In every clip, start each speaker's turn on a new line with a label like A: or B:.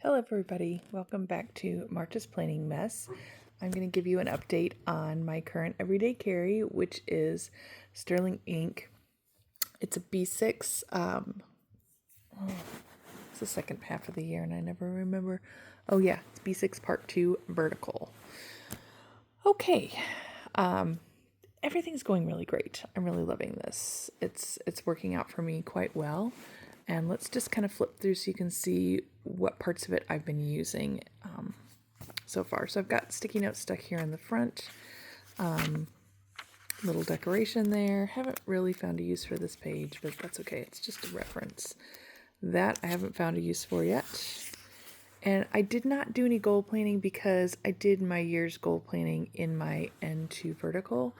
A: Hello everybody, welcome back to Marta's Planning Mess. I'm going to give you an update on my current everyday carry, which is Sterling ink. It's a B6, it's the second half of the year and I never remember. Oh yeah, it's B6 Part 2 Vertical. Okay, everything's going really great. I'm really loving this. It's working out for me quite well. And let's just kind of flip through so you can see what parts of it I've been using so far. So I've got sticky notes stuck here in the front. Little decoration there. Haven't really found a use for this page, but that's okay. It's just a reference. That I haven't found a use for yet. And I did not do any goal planning because I did my year's goal planning in my N2 vertical.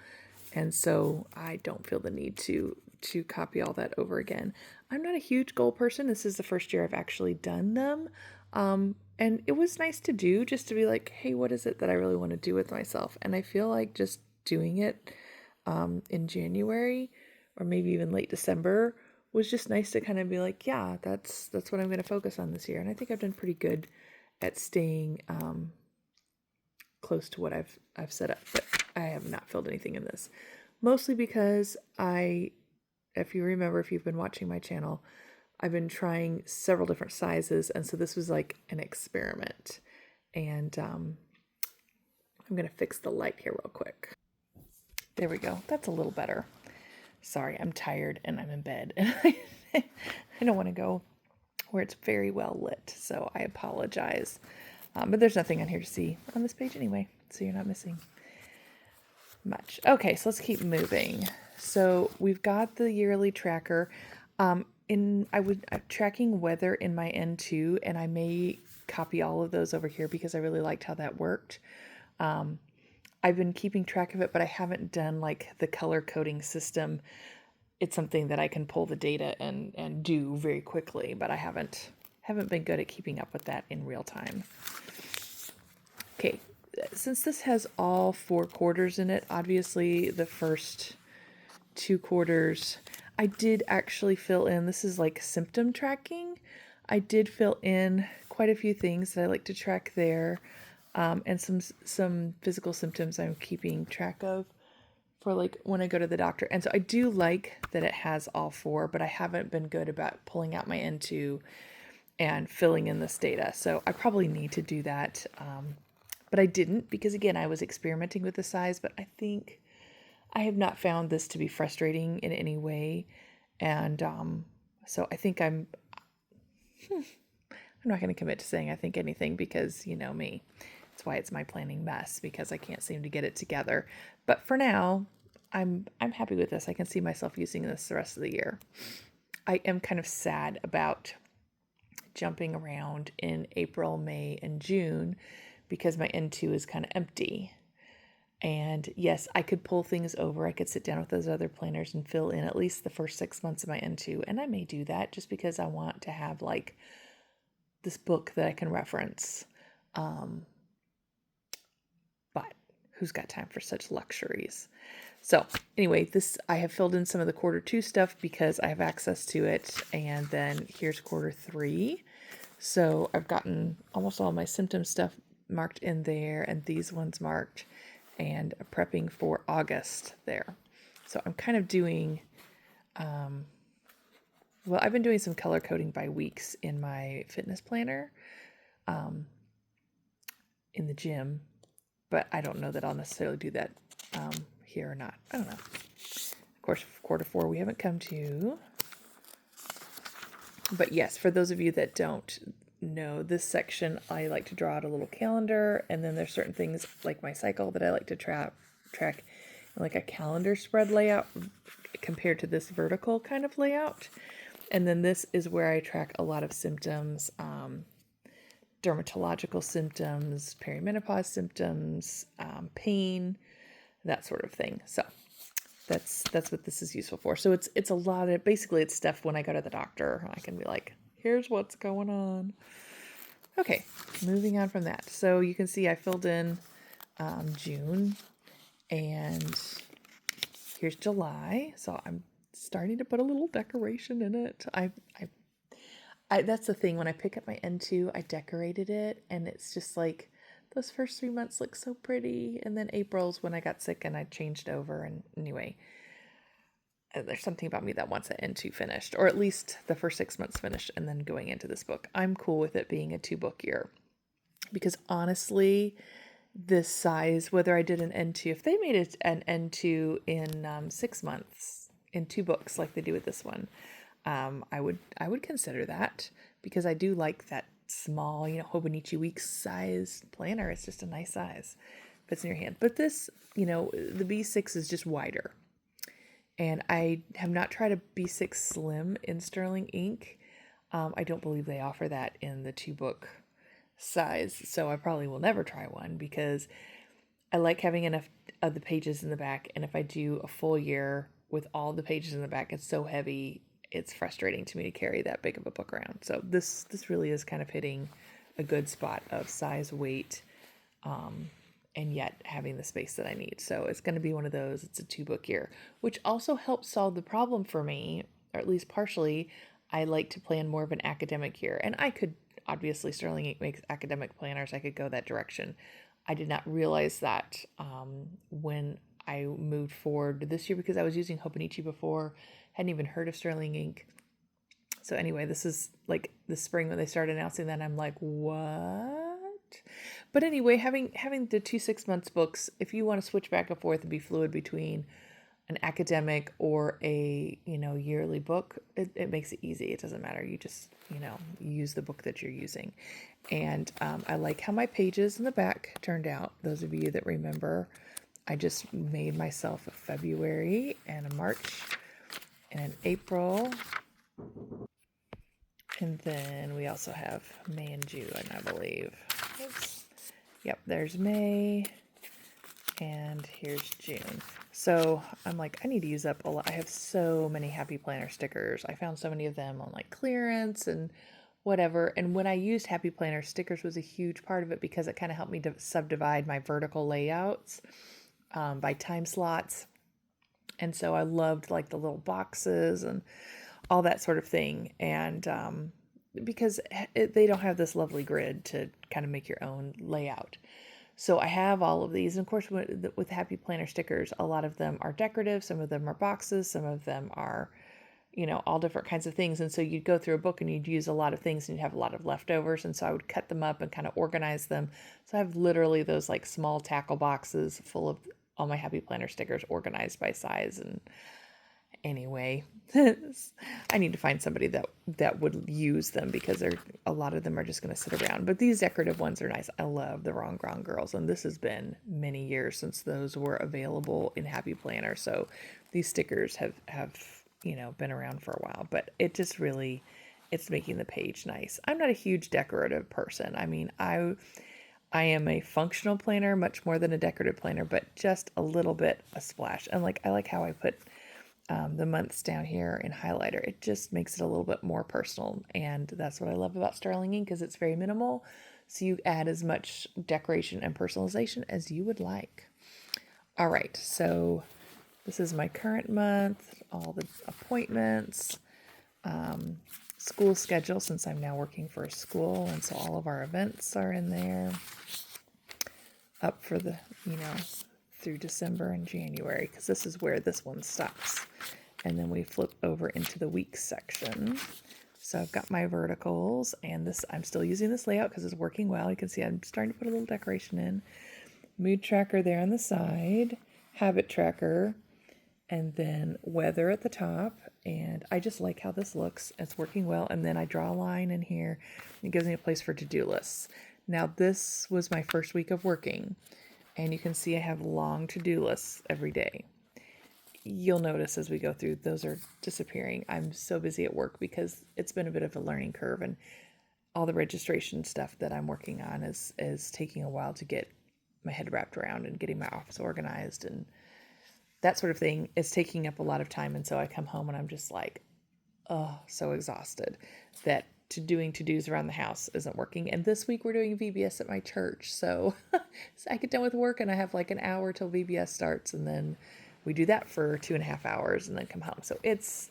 A: And so I don't feel the need to copy all that over again. I'm not a huge goal person. This is the first year I've actually done them. And it was nice to do, just to be like, hey, what is it that I really want to do with myself? And I feel like just doing it in January or maybe even late December was just nice to kind of be like, yeah, that's what I'm going to focus on this year. And I think I've done pretty good at staying close to what I've set up, but I have not filled anything in this. Mostly because if you remember, if you've been watching my channel, I've been trying several different sizes, and so this was like an experiment. And I'm going to fix the light here real quick. There we go. That's a little better. Sorry, I'm tired and I'm in bed. And I don't want to go where it's very well lit, so I apologize. But there's nothing on here to see on this page anyway, so you're not missing much. Okay, so let's keep moving. So we've got the yearly tracker. I'm tracking weather in my N2, and I may copy all of those over here because I really liked how that worked. I've been keeping track of it, but I haven't done like the color coding system. It's something that I can pull the data and do very quickly, but I haven't been good at keeping up with that in real time. Okay, since this has all 4 quarters in it, obviously the first 2 quarters, I did actually fill in, this is like symptom tracking. I did fill in quite a few things that I like to track there. And some physical symptoms I'm keeping track of for like when I go to the doctor. And so I do like that it has all 4, but I haven't been good about pulling out my N2 and filling in this data. So I probably need to do that. But I didn't because, again, I was experimenting with the size, but I think I have not found this to be frustrating in any way. And so I think I'm not going to commit to saying I think anything because you know me. That's why it's my planning mess, because I can't seem to get it together. But for now, I'm happy with this. I can see myself using this the rest of the year. I am kind of sad about jumping around in April, May, and June because my N2 is kind of empty. And yes, I could pull things over. I could sit down with those other planners and fill in at least the first 6 months of my N2. And I may do that just because I want to have like this book that I can reference. But who's got time for such luxuries? So anyway, I have filled in some of the quarter 2 stuff because I have access to it. And then here's quarter 3. So I've gotten almost all my symptom stuff marked in there and these ones marked and prepping for August there. So I'm kind of doing, well, I've been doing some color coding by weeks in my fitness planner in the gym, but I don't know that I'll necessarily do that here or not. I don't know. Of course, quarter 4 we haven't come to. But yes, for those of you that don't know, this section, I like to draw out a little calendar, and then there's certain things like my cycle that I like to track like a calendar spread layout compared to this vertical kind of layout. And then this is where I track a lot of symptoms, dermatological symptoms, perimenopause symptoms, pain, that sort of thing. So that's what this is useful for. So it's a lot of, basically it's stuff when I go to the doctor, I can be like, here's what's going on. Okay, moving on from that. So you can see I filled in June, and here's July. So I'm starting to put a little decoration in it. That's the thing. When I pick up my N2, I decorated it, and it's just like those first 3 months look so pretty. And then April's when I got sick and I changed over. And anyway, there's something about me that wants that N2 finished, or at least the first 6 months finished, and then going into this book. I'm cool with it being a 2-book year because honestly, this size, whether I did an N2, if they made it an N2 in 6 months in 2 books like they do with this one, I would consider that because I do like that small, Hobonichi Weeks size planner. It's just a nice size, fits in your hand. But this, the B6 is just wider. And I have not tried a B6 Slim in Sterling ink. I don't believe they offer that in the 2-book size, so I probably will never try one because I like having enough of the pages in the back. And if I do a full year with all the pages in the back, it's so heavy, it's frustrating to me to carry that big of a book around. So this really is kind of hitting a good spot of size, weight, and yet having the space that I need. So it's going to be one of those, it's a 2-book year, which also helps solve the problem for me, or at least partially. I like to plan more of an academic year, and I could, obviously Sterling Ink makes academic planners. I could go that direction. I did not realize that when I moved forward this year because I was using Hobonichi before, hadn't even heard of Sterling Ink. So anyway, this is like the spring when they started announcing that, I'm like, what? But anyway, having the 2 6 months books, if you want to switch back and forth and be fluid between an academic or a yearly book, it makes it easy. It doesn't matter. You just use the book that you're using. And I like how my pages in the back turned out. Those of you that remember, I just made myself a February and a March and an April. And then we also have May and June, I believe. Oops. Yep, there's May, and here's June. So I'm like, I need to use up a lot. I have so many Happy Planner stickers. I found so many of them on like clearance and whatever. And when I used Happy Planner, stickers was a huge part of it because it kind of helped me to subdivide my vertical layouts by time slots. And so I loved like the little boxes and all that sort of thing. And because they don't have this lovely grid to kind of make your own layout. So I have all of these. And of course, with Happy Planner stickers, a lot of them are decorative. Some of them are boxes. Some of them are, all different kinds of things. And so you'd go through a book and you'd use a lot of things and you'd have a lot of leftovers. And so I would cut them up and kind of organize them. So I have literally those like small tackle boxes full of all my Happy Planner stickers organized by size. And anyway, I need to find somebody that would use them because a lot of them are just going to sit around. But these decorative ones are nice. I love the Wrong Ground Girls, and this has been many years since those were available in Happy Planner. So these stickers have been around for a while, but it just really, it's making the page nice. I'm not a huge decorative person. I mean, I am a functional planner much more than a decorative planner, but just a little bit, a splash. And I like how I put the months down here in highlighter. It just makes it a little bit more personal. And that's what I love about Sterling Ink, because it's very minimal. So you add as much decoration and personalization as you would like. All right, so this is my current month, all the appointments, school schedule, since I'm now working for a school. And so all of our events are in there up for the, through December and January, because this is where this one stops. And then we flip over into the weeks section. So I've got my verticals, and this, I'm still using this layout because it's working well. You can see I'm starting to put a little decoration in. Mood tracker there on the side, habit tracker, and then weather at the top. And I just like how this looks. It's working well. And then I draw a line in here. It gives me a place for to-do lists. Now this was my first week of working, and you can see I have long to-do lists every day. You'll notice as we go through, those are disappearing. I'm so busy at work because it's been a bit of a learning curve, and all the registration stuff that I'm working on is taking a while to get my head wrapped around, and getting my office organized and that sort of thing is taking up a lot of time. And so I come home and I'm just like, oh, so exhausted that doing to-dos around the house isn't working. And this week we're doing VBS at my church. So, I get done with work and I have like an hour till VBS starts, and then we do that for 2.5 hours and then come home. So it's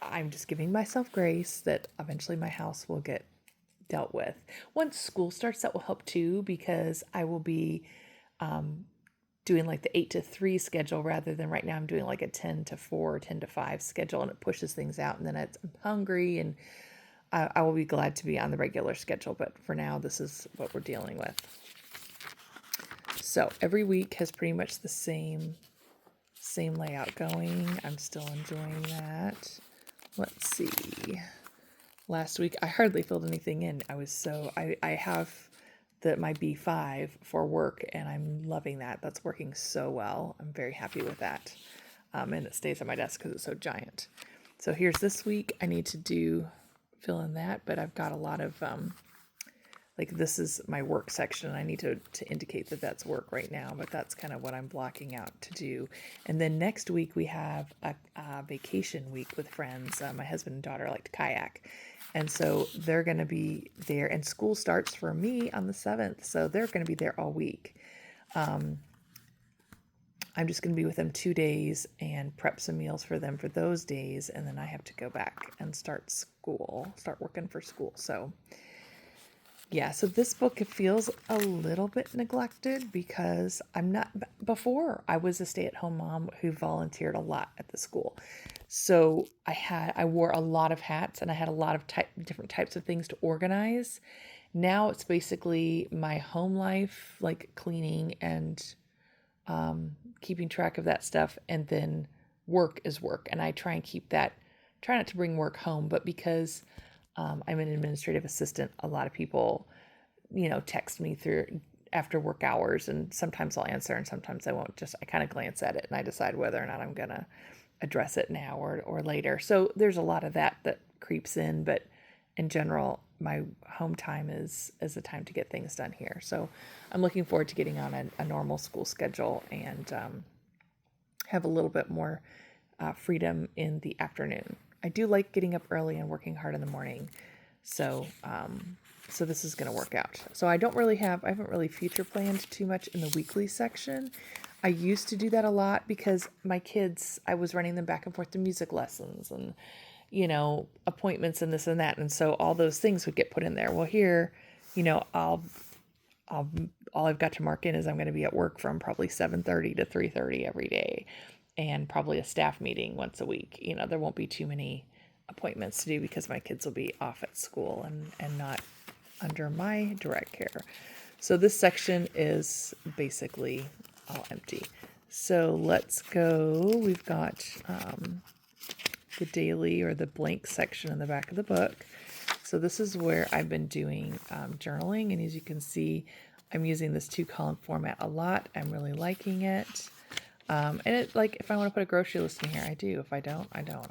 A: I'm just giving myself grace that eventually my house will get dealt with. Once school starts, that will help too, because I will be doing like the 8 to 3 schedule rather than right now I'm doing like a 10 to 4, 10 to 5 schedule, and it pushes things out. And then I'm hungry, and I will be glad to be on the regular schedule. But for now, this is what we're dealing with. So every week has pretty much the same layout going. I'm still enjoying that. Let's see. Last week, I hardly filled anything in. I have my B5 for work, and I'm loving that. That's working so well. I'm very happy with that. And it stays on my desk because it's so giant. So here's this week. I need to fill in that, but I've got a lot of, this is my work section. I need to indicate that that's work right now, but that's kind of what I'm blocking out to do. And then next week we have a vacation week with friends. My husband and daughter like to kayak. And so they're going to be there, and school starts for me on the 7th. So they're going to be there all week. I'm just going to be with them 2 days and prep some meals for them for those days. And then I have to go back and start working for school. So yeah, so this book, it feels a little bit neglected because before I was a stay-at-home mom who volunteered a lot at the school. So I wore a lot of hats, and I had a lot of different types of things to organize. Now it's basically my home life, like cleaning and keeping track of that stuff. And then work is work. And I try not to bring work home, but because I'm an administrative assistant, a lot of people, text me through after work hours, and sometimes I'll answer and sometimes I won't. I kind of glance at it and I decide whether or not I'm going to address it now or later. So there's a lot of that creeps in, but in general, my home time is the time to get things done here. So I'm looking forward to getting on a normal school schedule and have a little bit more freedom in the afternoon. I do like getting up early and working hard in the morning. So this is going to work out. So I haven't really future planned too much in the weekly section. I used to do that a lot because my kids, I was running them back and forth to music lessons and, appointments and this and that. And so all those things would get put in there. Well, here, all I've got to mark in is I'm going to be at work from probably 7:30 to 3:30 every day, and probably a staff meeting once a week. There won't be too many appointments to do because my kids will be off at school and not under my direct care. So this section is basically all empty. So let's go. We've got the daily or the blank section in the back of the book. So this is where I've been doing journaling. And as you can see, I'm using this 2-column format a lot. I'm really liking it. And it, if I want to put a grocery list in here, I do. If I don't, I don't.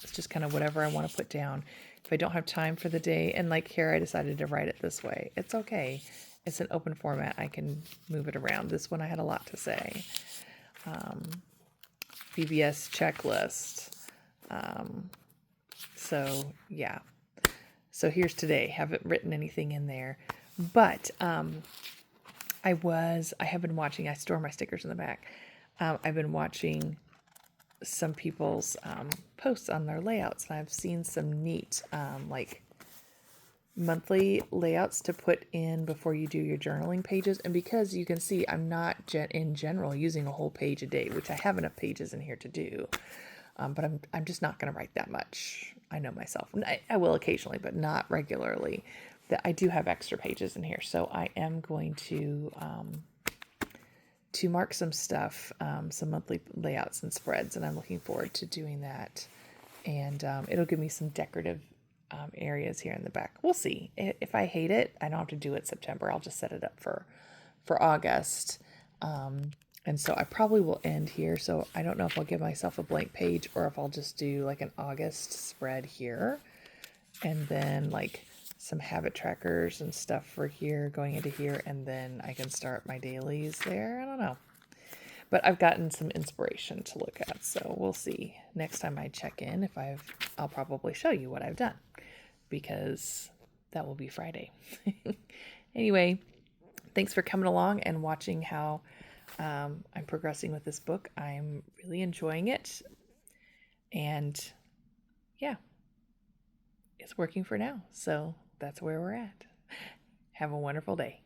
A: It's just kind of whatever I want to put down. If I don't have time for the day, and here I decided to write it this way. It's okay. It's an open format. I can move it around. This one I had a lot to say. VBS checklist. So yeah. So here's today. Haven't written anything in there, but I have been watching. I store my stickers in the back. I've been watching some people's posts on their layouts, and I've seen some neat monthly layouts to put in before you do your journaling pages. And because you can see I'm not in general using a whole page a day, which I have enough pages in here to do, but I'm just not going to write that much. I know myself. I will occasionally, but not regularly. That I do have extra pages in here, so I am going to mark some stuff, some monthly layouts and spreads, and I'm looking forward to doing that. And it'll give me some decorative areas here in the back. We'll see. If I hate it, I don't have to do it September. I'll just set it up for August. And so I probably will end here. So I don't know if I'll give myself a blank page or if I'll just do an August spread here. And then some habit trackers and stuff for here going into here. And then I can start my dailies there. I don't know. But I've gotten some inspiration to look at. So we'll see. Next time I check in, I'll probably show you what I've done, because that will be Friday. Anyway, thanks for coming along and watching how I'm progressing with this book. I'm really enjoying it. And yeah, it's working for now. So that's where we're at. Have a wonderful day.